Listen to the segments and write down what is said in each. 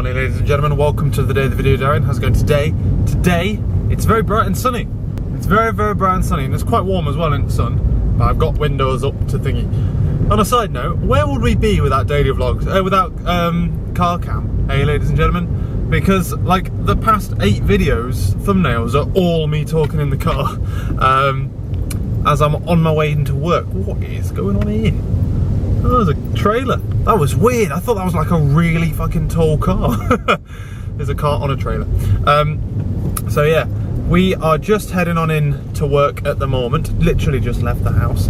morning, ladies and gentlemen. Welcome to the day of the video, Darren. How's it going today? Today, it's very bright and sunny. It's very, very bright and sunny, and it's quite warm as well in the sun. But I've got windows up to thingy. On a side note, where would we be without daily vlogs? Without car cam? Hey, ladies and gentlemen. Because, like, the past 8 videos, thumbnails, are all me talking in the car. As I'm on my way into work. What is going on here? Oh, there's a trailer. That was weird. I thought that was like a really fucking tall car. There's a car on a trailer. So yeah, we are just heading on in to work at the moment. Literally just left the house.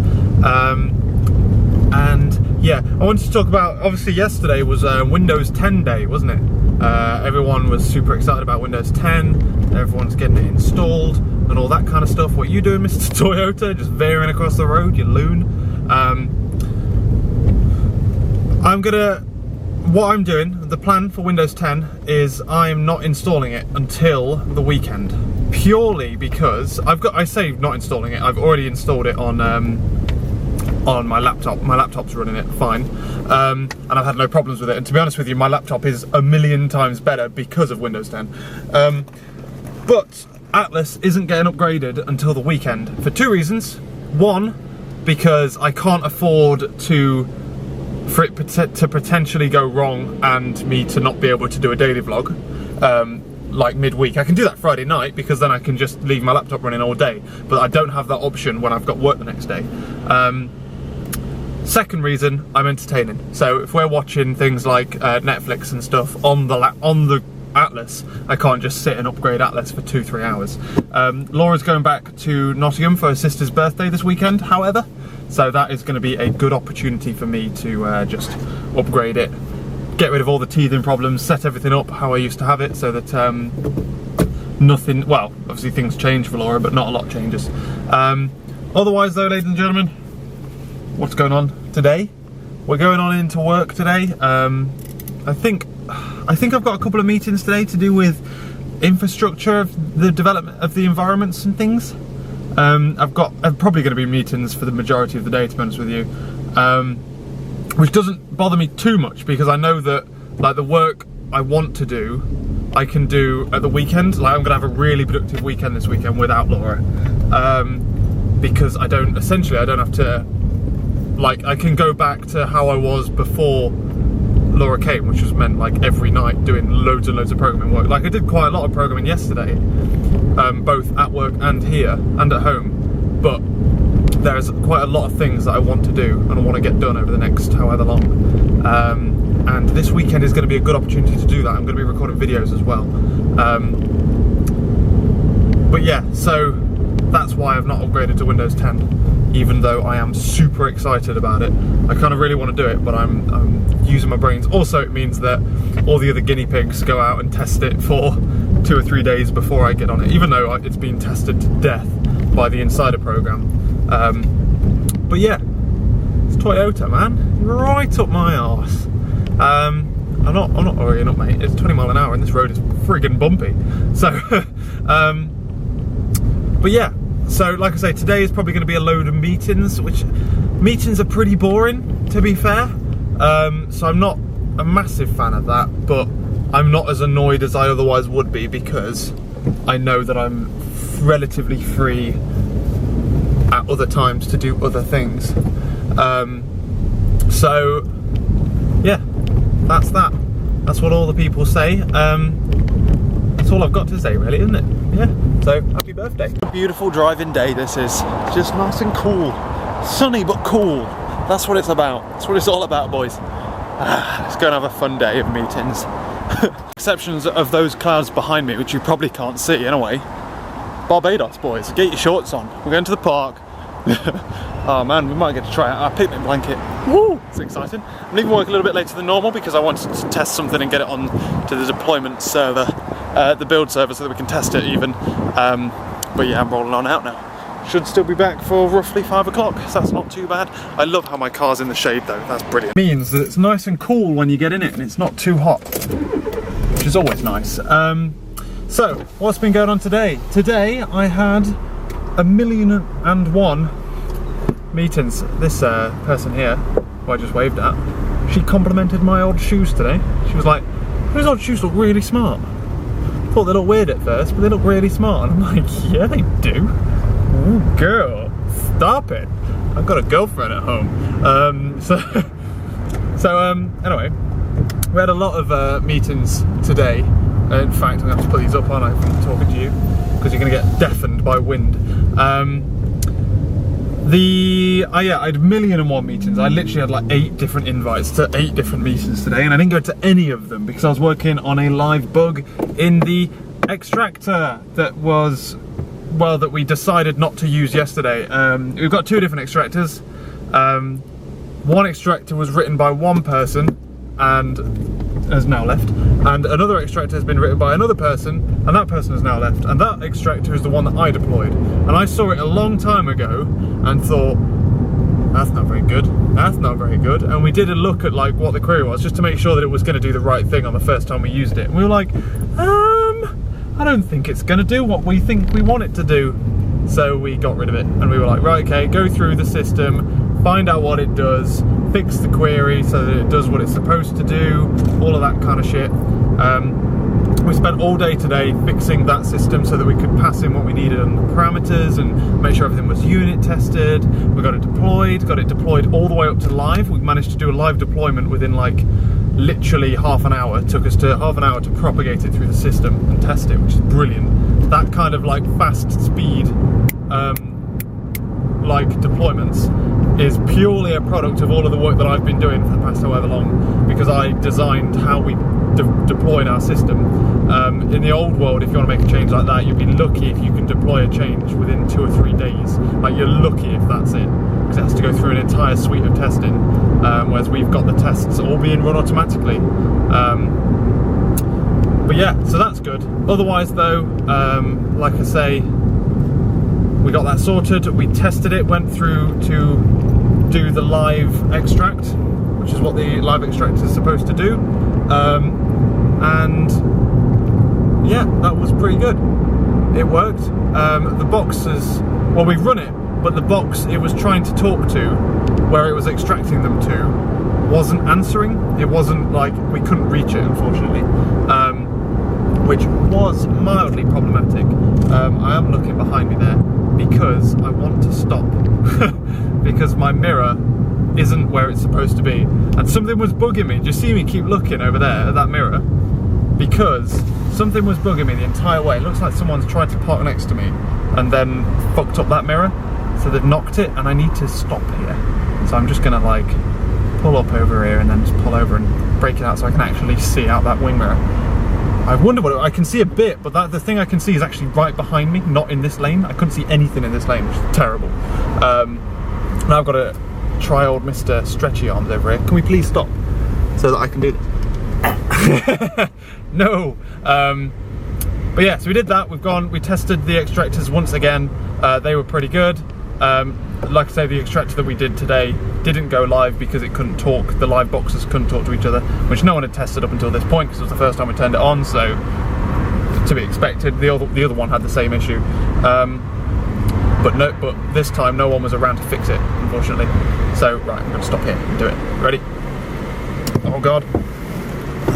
And yeah, I wanted to talk about, obviously yesterday was Windows 10 day, wasn't it? Everyone was super excited about Windows 10. Everyone's getting it installed and all that kind of stuff. What are you doing, Mr. Toyota? Just veering across the road, you loon. What I'm doing, the plan for Windows 10 is I'm not installing it until the weekend. Purely because I say not installing it, I've already installed it on my laptop. My laptop's running it fine. And I've had no problems with it. And to be honest with you, my laptop is a million times better because of Windows 10. But Atlas isn't getting upgraded until the weekend for 2 reasons. One, because I can't afford for it to potentially go wrong and me to not be able to do a daily vlog like midweek. I can do that Friday night because then I can just leave my laptop running all day, but I don't have that option when I've got work the next day. Second reason, I'm entertaining. So if we're watching things like Netflix and stuff on the Atlas, I can't just sit and upgrade Atlas for 2-3 hours. Laura's going back to Nottingham for her sister's birthday this weekend, however, so that is going to be a good opportunity for me to just upgrade it, get rid of all the teething problems, set everything up how I used to have it, so that nothing, well, obviously things change for Laura, but not a lot changes. Otherwise though, ladies and gentlemen, what's going on today? We're going on into work today. I think I've got a couple of meetings today to do with infrastructure, of the development of the environments and things. I'm probably going to be meetings for the majority of the day, to be honest with you, which doesn't bother me too much because I know that like the work I want to do, I can do at the weekend. Like I'm going to have a really productive weekend this weekend without Laura, because I don't have to, like, I can go back to how I was before Laura came, which was meant like every night doing loads and loads of programming work. Like I did quite a lot of programming yesterday, both at work and here and at home, but there's quite a lot of things that I want to do and I want to get done over the next however long, and this weekend is going to be a good opportunity to do that. I'm going to be recording videos as well, but yeah, so that's why I've not upgraded to Windows 10, even though I am super excited about it. I kind of really want to do it, but I'm using my brains. Also, it means that all the other guinea pigs go out and test it for 2 or 3 days before I get on it, even though it's been tested to death by the insider program. But yeah, it's Toyota, man, right up my arse. I'm not hurrying up, mate. It's 20 miles an hour and this road is friggin' bumpy. So, but yeah. So, like I say, today is probably going to be a load of meetings, which meetings are pretty boring, to be fair. So I'm not a massive fan of that, but I'm not as annoyed as I otherwise would be because I know that I'm relatively free at other times to do other things. So, yeah, that's that. That's what all the people say. That's all I've got to say, really, isn't it? Yeah, so happy birthday. A beautiful driving day this is. Just nice and cool. Sunny but cool. That's what it's about. That's what it's all about, boys. Let's go and have a fun day of meetings. Exceptions of those clouds behind me, which you probably can't see anyway. Barbados, boys. Get your shorts on. We're going to the park. Oh man, we might get to try out our picnic blanket. Woo! It's exciting. I'm leaving work a little bit later than normal because I wanted to test something and get it on to the deployment server, the build server, so that we can test it even. But yeah, I'm rolling on out now. Should still be back for roughly 5 o'clock, so that's not too bad. I love how my car's in the shade though, that's brilliant. It means that it's nice and cool when you get in it and it's not too hot, which is always nice. So, what's been going on today? Today I had 1,000,001 meetings. This person here, who I just waved at, she complimented my old shoes today. She was like, those odd shoes look really smart. Thought they looked weird at first, but they look really smart. And I'm like, yeah, they do. Ooh, girl, stop it. I've got a girlfriend at home. Anyway, we had a lot of meetings today. In fact, I'm gonna have to put these up, aren't I, from talking to you, because you're gonna get deafened by wind. I had 1,000,001 meetings. I literally had like 8 different invites to 8 different meetings today, and I didn't go to any of them because I was working on a live bug in the extractor that we decided not to use yesterday. We've got 2 different extractors. One extractor was written by one person and has now left, and another extractor has been written by another person, and that person has now left, and that extractor is the one that I deployed. And I saw it a long time ago and thought, that's not very good, that's not very good. And we did a look at like what the query was, just to make sure that it was going to do the right thing on the first time we used it. And we were like, I don't think it's going to do what we think we want it to do. So we got rid of it, and we were like, right, okay, go through the system, find out what it does, fix the query so that it does what it's supposed to do, all of that kind of shit. We spent all day today fixing that system so that we could pass in what we needed on the parameters and make sure everything was unit tested. We got it deployed all the way up to live. We managed to do a live deployment within like literally half an hour. It took us to half an hour to propagate it through the system and test it, which is brilliant. That kind of like fast speed like deployments is purely a product of all of the work that I've been doing for the past however long, because I designed how we deployed our system. In the old world, if you want to make a change like that, you'd be lucky if you can deploy a change within 2 or 3 days. Like, you're lucky if that's it, because it has to go through an entire suite of testing, whereas we've got the tests all being run automatically. But yeah, so that's good. Otherwise though, like I say, we got that sorted, we tested it, went through to do the live extract, which is what the live extract is supposed to do. And yeah, that was pretty good. It worked. The boxes, well, we run it, but the box it was trying to talk to, where it was extracting them to, wasn't answering. It wasn't, like, we couldn't reach it, unfortunately, which was mildly problematic. I am looking behind me there because I want to stop because my mirror isn't where it's supposed to be, and something was bugging me. Do you see me keep looking over there at that mirror? Because something was bugging me the entire way. It looks like someone's tried to park next to me and then fucked up that mirror, so they've knocked it, and I need to stop here. So I'm just gonna like pull up over here and then just pull over and break it out so I can actually see out that wing mirror. I wonder what I can see a bit, but the thing I can see is actually right behind me, not in this lane. I couldn't see anything in this lane, which is terrible. Now I've got to try old Mr. Stretchy Arms over here. Can we please stop so that I can do this? No. But yeah, so we did that. We tested the extractors once again. They were pretty good. Like I say, the extractor that we did today didn't go live because it couldn't talk. The live boxes couldn't talk to each other, which no one had tested up until this point because it was the first time we turned it on, so to be expected. The other one had the same issue. But this time no one was around to fix it, unfortunately. So, right, I'm going to stop here and do it. Ready? Oh God.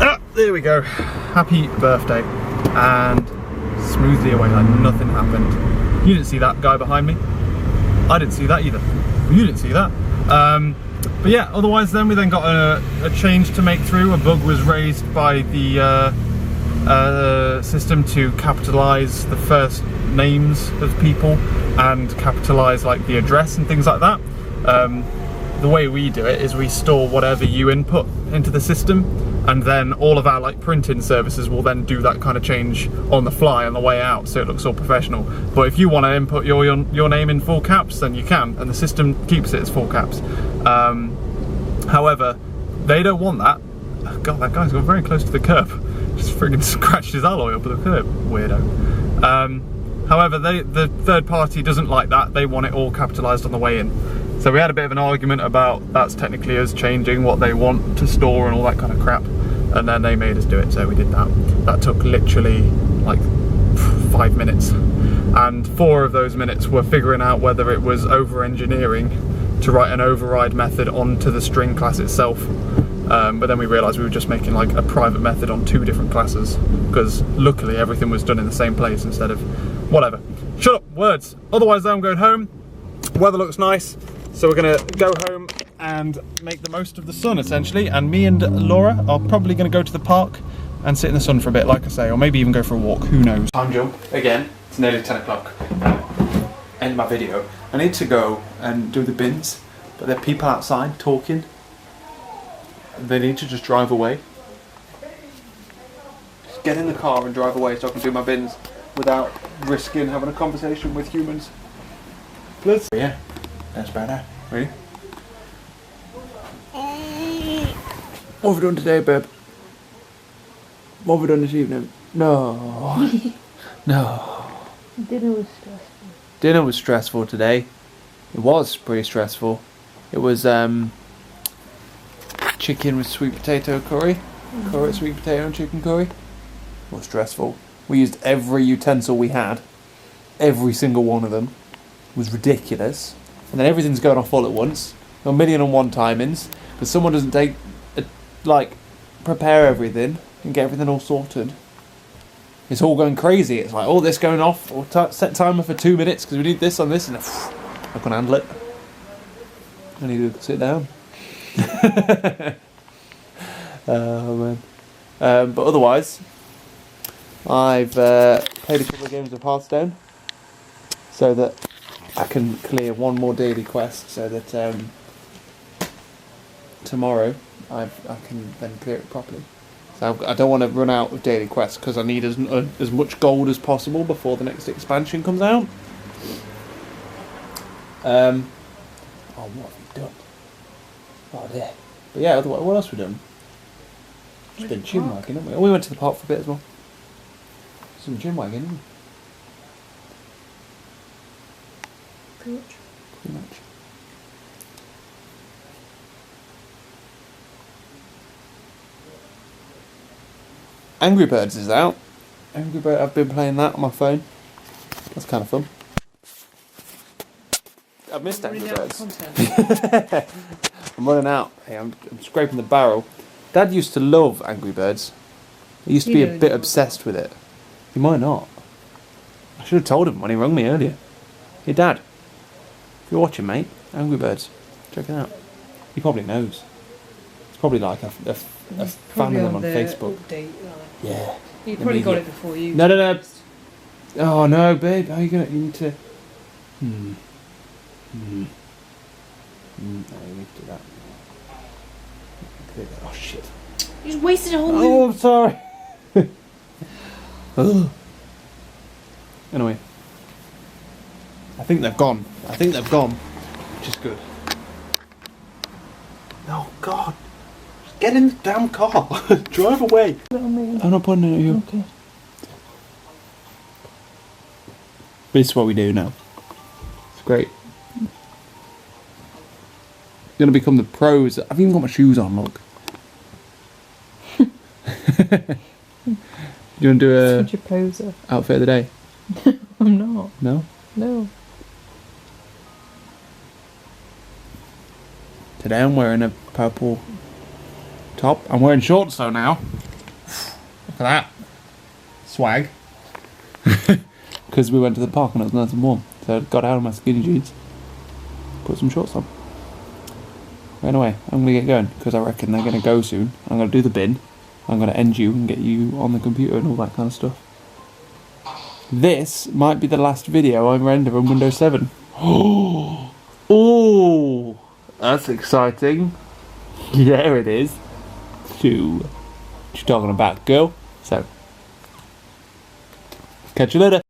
Ah, there we go. Happy birthday. And smoothly away like nothing happened. You didn't see that guy behind me? I didn't see that either. You didn't see that. But yeah, otherwise then we got a change to make through. A bug was raised by the system to capitalise the first names of people and capitalise like the address and things like that. The way we do it is we store whatever you input into the system, and then all of our like printing services will then do that kind of change on the fly on the way out, so it looks all professional. But if you want to input your name in full caps, then you can, and the system keeps it as full caps. However, they don't want that. Oh God, that guy's got very close to the curb. Just friggin' scratched his alloy up at the curb. Weirdo. However, the third party doesn't like that. They want it all capitalised on the way in. So we had a bit of an argument about that's technically us changing what they want to store and all that kind of crap, and then they made us do it, so we did that. That took literally like 5 minutes, and 4 of those minutes were figuring out whether it was over-engineering to write an override method onto the string class itself, but then we realised we were just making like a private method on 2 different classes, because luckily everything was done in the same place instead of whatever. Shut up, words. Otherwise I'm going home. Weather looks nice, so we're gonna go home and make the most of the sun essentially, and me and Laura are probably gonna go to the park and sit in the sun for a bit, like I say, or maybe even go for a walk, who knows. Time jump, again, it's nearly 10 o'clock. End my video. I need to go and do the bins, but there are people outside talking. They need to just drive away. Just get in the car and drive away so I can do my bins without risking having a conversation with humans. Please. Yeah, that's better. Ready? What have we done today, babe? What have we done this evening? No. No. Dinner was stressful. Dinner was stressful today. It was pretty stressful. It was chicken with sweet potato curry. Sweet potato and chicken curry. It was stressful. We used every utensil we had. Every single one of them. It was ridiculous. And then everything's going off all at once. 1,000,001 timings. Because someone doesn't prepare everything and get everything all sorted. It's all going crazy. It's like, oh, this going off. Or set timer for 2 minutes because we need this on this. And I can handle it. I need to sit down. Oh man. But otherwise, I've played a couple of games of Hearthstone so that I can clear one more daily quest, so that tomorrow I can then clear it properly. So I don't want to run out of daily quests because I need as much gold as possible before the next expansion comes out. Oh, what have we done? Oh dear. But yeah, otherwise, what else have we done? Just been chinwagging, haven't we? Oh, we went to the park for a bit as well. Some chinwagging, didn't we? Pretty much. Pretty much. Angry Birds is out. Angry Birds, I've been playing that on my phone. That's kind of fun. I've missed Angry Birds. I'm running out. Hey, I'm scraping the barrel. Dad used to love Angry Birds. He used to be a bit obsessed with it. He might not. I should have told him when he rang me earlier. Hey Dad, if you're watching, mate, Angry Birds, check it out. He probably knows. It's probably like a fan of them on Facebook. Update, yeah. He probably got it before you. No. Oh no, babe. How are you gonna? You need to. No, you need to do that. Oh shit. You just wasted a whole. Oh, I'm sorry. Anyway, I think they've gone. Which is good. Oh God. Get in the damn car. Drive away. I'm not pointing at you. Okay. This is what we do now. It's great. Gonna become the pros. I've even got my shoes on, look. You wanna do a Such a poser. outfit of the day? I'm not. No? No. Today I'm wearing a purple top. I'm wearing shorts though now. Look at that. Swag. Because we went to the park and it was nice and warm. So I got out of my skinny jeans. Put some shorts on. Anyway, I'm going to get going because I reckon they're going to go soon. I'm going to do the bin. I'm going to end you and get you on the computer and all that kind of stuff. This might be the last video I render on Windows 7. Oh, that's exciting. Yeah, it is. What you talking about, girl? So, catch you later.